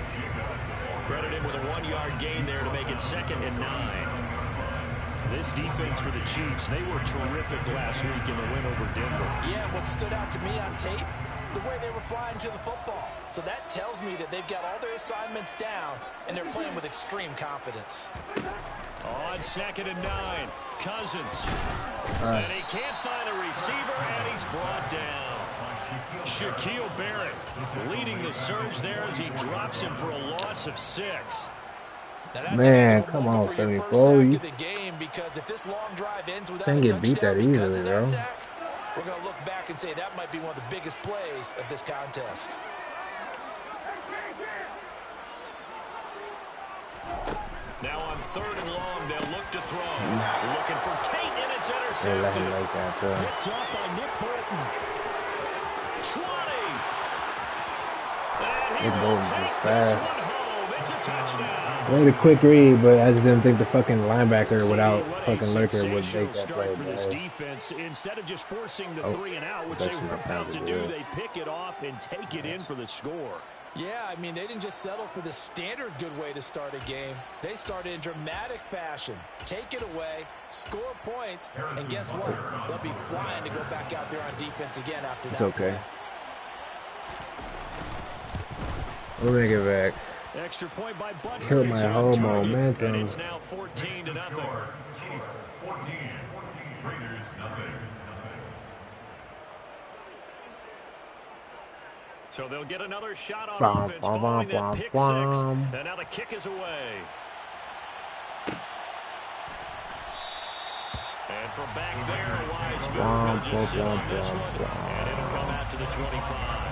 Credit him with a 1-yard gain there to make it 2nd and 9. This defense for the Chiefs, they were terrific last week in the win over Denver. Yeah, what stood out to me on tape, the way they were flying to the football. So that tells me that they've got all their assignments down, and they're playing with extreme confidence. On 2nd and 9, Cousins. And he can't find a receiver, and he's brought down. Shaquille Barrett leading the surge there as he drops him for a loss of 6. Man, come on, 74. You because if this long drive ends without can't get beat that easily, bro. We're going to look back and say that might be one of the biggest plays of this contest. Now on 3rd and long, they'll look to throw. Looking for Tate, and it's intercepted. They let him like that, too. Picked off by Nick Bolton. 20. And he Nick will Bolton's take just this fast. one home. It's a touchdown. Made a quick read, but I just didn't think the fucking linebacker See, without what a fucking Lurker would sensational make that start play. for this But defense. Instead of just forcing the Oh, 3 and out, which that's they were what about to happened, do, yeah. they pick it off and take it in for the score. Yeah, I mean, they didn't just settle for the standard good way to start a game. They started in dramatic fashion. Take it away, score points, and guess what? They'll be flying to go back out there on defense again after that. it's okay. We'll make it back. Extra point by Butker. Killed my He's on whole target, momentum. And it's now 14-0. Chiefs 14, Raiders nothing. So they'll get another shot on Bum, offense bum, following bum, that pick bum. 6. And now the kick is away. And from back there, Wise move. He'll just sit on this one. And it'll come out to the 25.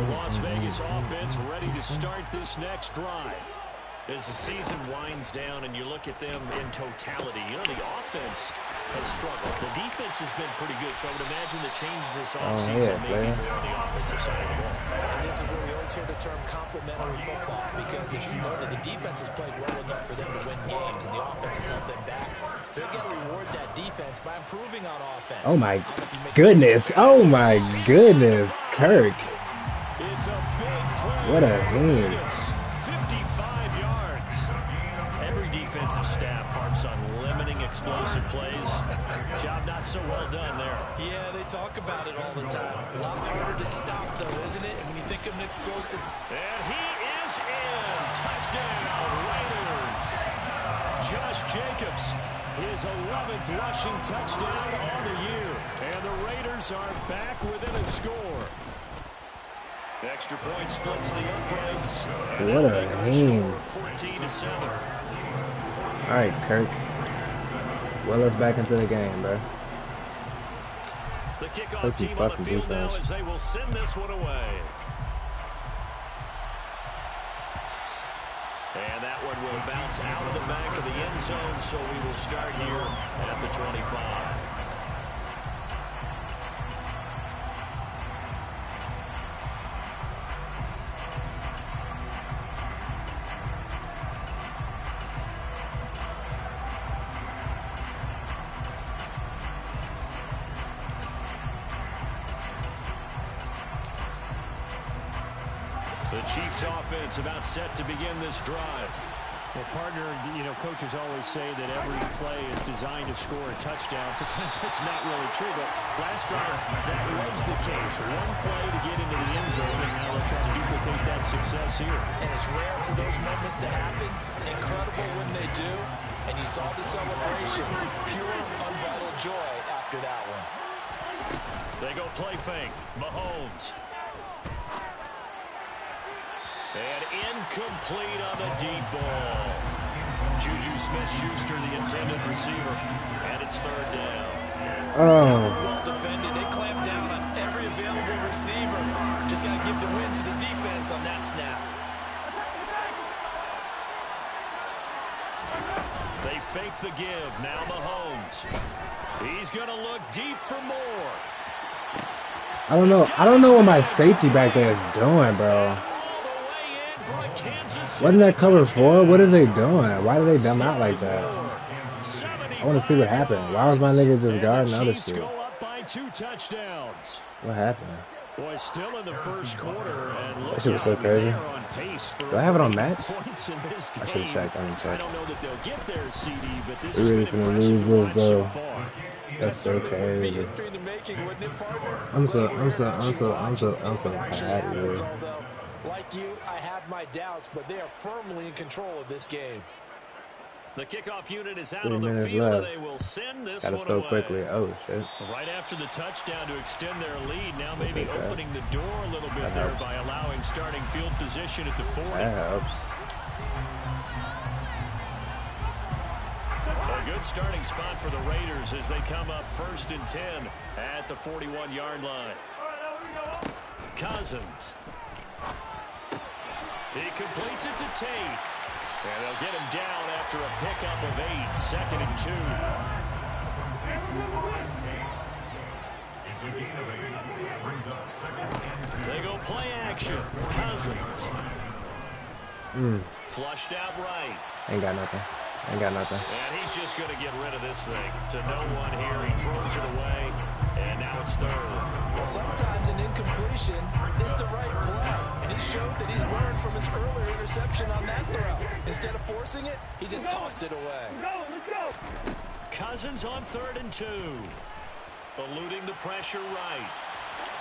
Las Vegas offense ready to start this next drive. As the season winds down and you look at them in totality, you know, the offense has struggled. The defense has been pretty good, so I would imagine the changes this offseason may be more on the offensive side of the ball. And this is where we always hear the term complementary football, because as you noted, the defense has played well enough for them to win games, and the offense has held them back. So they've got to reward that defense by improving on offense. Oh my goodness. Oh my goodness. Kirk. It's a big play. What a for game. Vegas. 55 yards. Every defensive staff harps on limiting explosive plays. Job not so well done there. Yeah, they talk about it all the time. A lot harder to stop, though, isn't it? And when you think of an explosive... And he is in. Touchdown, Raiders. Josh Jacobs. His 11th rushing touchdown on the year. And the Raiders are back within a score. Extra point splits the uprights. What a game. 14-7. All right, Kirk. Well, us back into the game, bro. The kickoff team on the field now as they will send this one away. And that one will bounce out of the back of the end zone, so we will start here at the 25. The Chiefs offense about set to begin this drive. Well, partner, you know, coaches always say that every play is designed to score a touchdown. Sometimes it's not really true, but last drive, that was the case. One play to get into the end zone, and now they'll try to duplicate that success here. And it's rare for those moments to happen. Incredible when they do. And you saw the celebration. Pure, unbridled joy after that one. They go play fake. Mahomes. And incomplete on the deep ball. Juju Smith-Schuster, the intended receiver. And it's third down. That was well defended. They clamped down on every available receiver. Just got to give the win to the defense on that snap. They fake the give. Now Mahomes. He's going to look deep for more. I don't know. I don't know what my safety back there is doing, bro. Wasn't that cover 4? What are they doing? Why did they dumb out like that? I want to see what happened. Why was my nigga just guarding other shit? What happened? Boy, still in the first quarter, and That shit was so crazy. Do I have it on match? I should have checked. I didn't check. I don't know that they'll get there, CD, but this We're really has been gonna lose impressive this, though. so far. That's so crazy. History in the making, wouldn't it, partner? I'm so happy. Like you, I have my doubts, but they are firmly in control of this game. The kickoff unit is out 3 on the minutes field, and left. they will send this Gotta one go away. quickly. Oh, shit. Right after the touchdown to extend their lead, now maybe take that. opening the door a little bit That there helps. by allowing starting field position at the 40. That helps. A good starting spot for the Raiders as they come up 1st and 10 at the 41-yard line. Cousins. He completes it to Tate. And they'll get him down after a pickup of 8, 2nd and 2. They go play action. Cousins. Flushed out right. Ain't got nothing. Ain't got nothing. And he's just going to get rid of this thing. To no one here. He throws it away. And now it's 3rd. Well, sometimes an incompletion is the right play. And he showed that he's learned from his earlier interception on that throw. Instead of forcing it, he just tossed it away. Let's go. Cousins on 3rd and 2. Eluding the pressure right.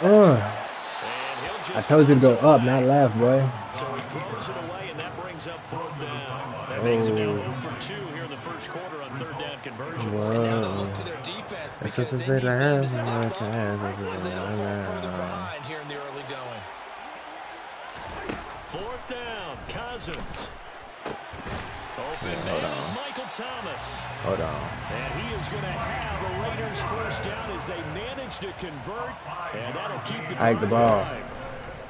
And he'll just I told you to go up, not left, boy. So he throws it away, and that brings up 4th down. That makes him now 0 for 2 here in the first quarter on 3rd down conversions. And now they'll look to their defense because they need them to step up so they don't fall further behind here in the early going. 4th down, Cousins. Open man is Michael Thomas. Hold on. And he is going to have a Raiders 1st down as they manage to convert. And that'll keep the Hike the ball. alive.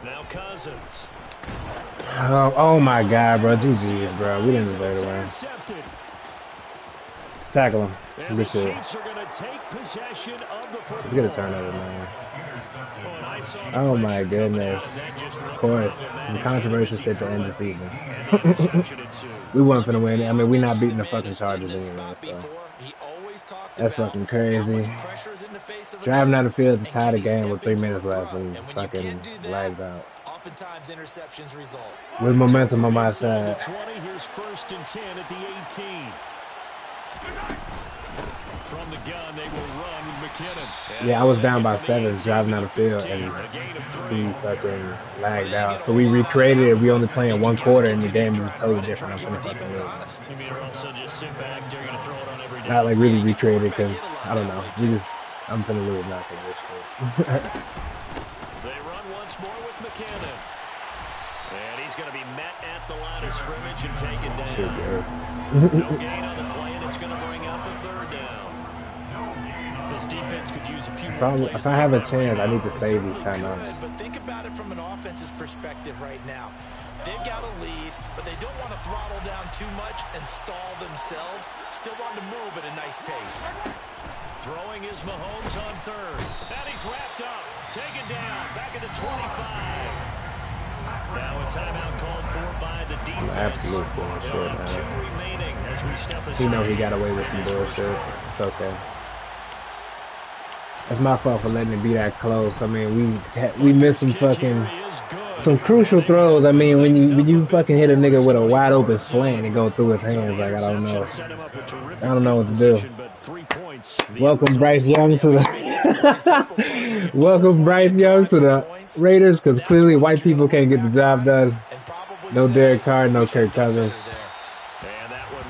Now Cousins. Oh my God, bro. GG's, bro. We didn't deserve to win. Intercepted. Tackle him. And Good the shit. Chiefs are going to take possession of the football. Let's get a turnover, man. And I saw the Oh my pressure coming goodness. out, and that just Of course. looked Some problematic. controversial shit to end the season. And the interception ensued. We weren't finna win. I mean, we're not beating the fucking Chargers anyway, so. That's fucking crazy. Driving out the field to tie the game with 3 minutes left and fucking lights out. Oftentimes interceptions result. With momentum on my Inside side. the 20, here's 1st and 10 at the 18. From the gun, they will run with McKinnon. Yeah, I was down by 7 driving down the field, and he fucking lagged out. So we recreated it. We only playing one quarter, and the game is totally different. I'm finna fucking lose. You mean also just sit back, they're going to throw it on every down? Not like really recreated, because I don't know. I'm finna lose now for this shit. They run once more with McKinnon. And he's going to be met at the line of scrimmage and taken down. No gain on the play, and it's going to bring up a third down. This defense could use a few more plays. If I have a chance, I need to save these timeouts. But think about it from an offense's perspective right now. They've got a lead, but they don't want to throttle down too much and stall themselves. Still want to move at a nice pace. Throwing is Mahomes on third. And he's wrapped up. Taken down. Back at the 25. Now a timeout called for by the defense. Absolute bullshit, man. 2 remaining as we step aside. He know he got away with some bullshit. It's okay. It's my fault for letting it be that close. I mean, we missed some crucial throws. I mean, when you fucking hit a nigga with a wide open slant and go through his hands, like I don't know what to do. Welcome Bryce Young to the Raiders, because clearly white people can't get the job done. No Derek Carr, no Kirk Cousins.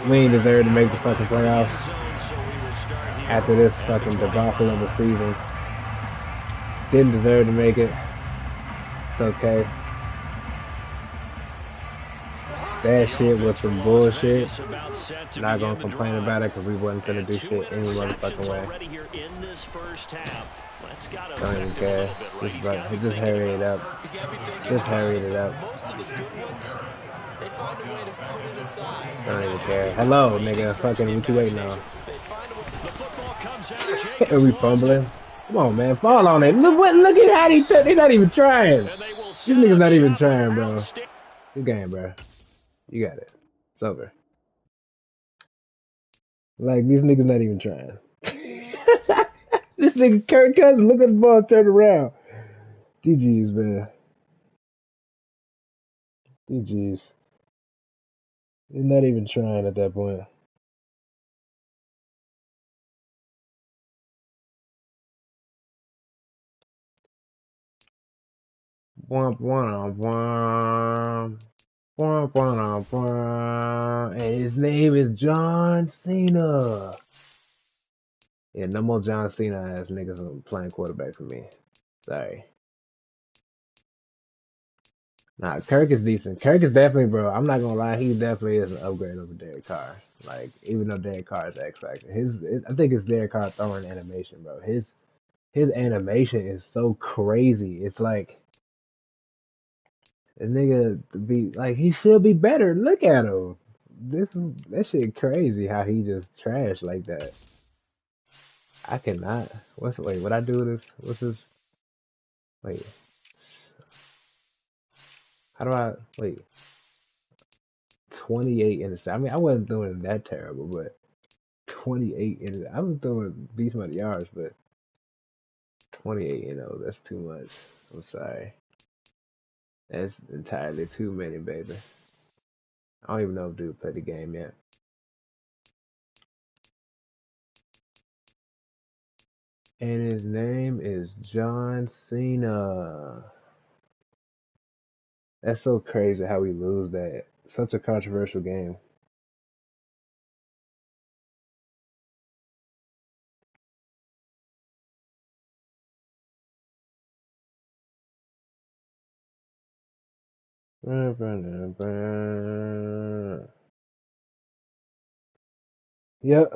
We ain't deserve to make the fucking playoffs after this fucking debacle of the season. Didn't deserve to make it. It's okay. That shit was some bullshit. Not gonna complain about it because we wasn't gonna do shit any motherfucking way. Don't even care. Just hurry it up. Just hurry it up. Don't even care. Hello, nigga. Fucking what you waiting on? Are we fumbling? Come on, man. Fall on it. Look at how they're not even trying. These niggas not even trying, bro. Good game, bro. You got it. It's over. Like, these niggas not even trying. This nigga Kirk Cousins, look at the ball turn around. GG's, man. GG's. They're not even trying at that point. Womp womp womp. Womp womp womp. And his name is John Cena. Yeah, no more John Cena ass niggas playing quarterback for me. Sorry. Nah, Kirk is decent. Kirk is definitely, bro. I'm not gonna lie, he definitely is an upgrade over Derek Carr. Like, even though Derek Carr is X Factor, I think it's Derek Carr throwing animation, bro. His animation is so crazy. It's like this nigga be like he should be better. Look at him. That shit crazy how he just trash like that. I cannot. Wait, what I do this? What's this? Wait. How do I wait? 28 interceptions. I mean, I wasn't doing that terrible, but 28 interceptions. I was doing decent amount of yards, but 28, that's too much. I'm sorry. That's entirely too many, baby. I don't even know if dude played the game yet. And his name is John Cena. That's so crazy how we lose that. Such a controversial game. Yep.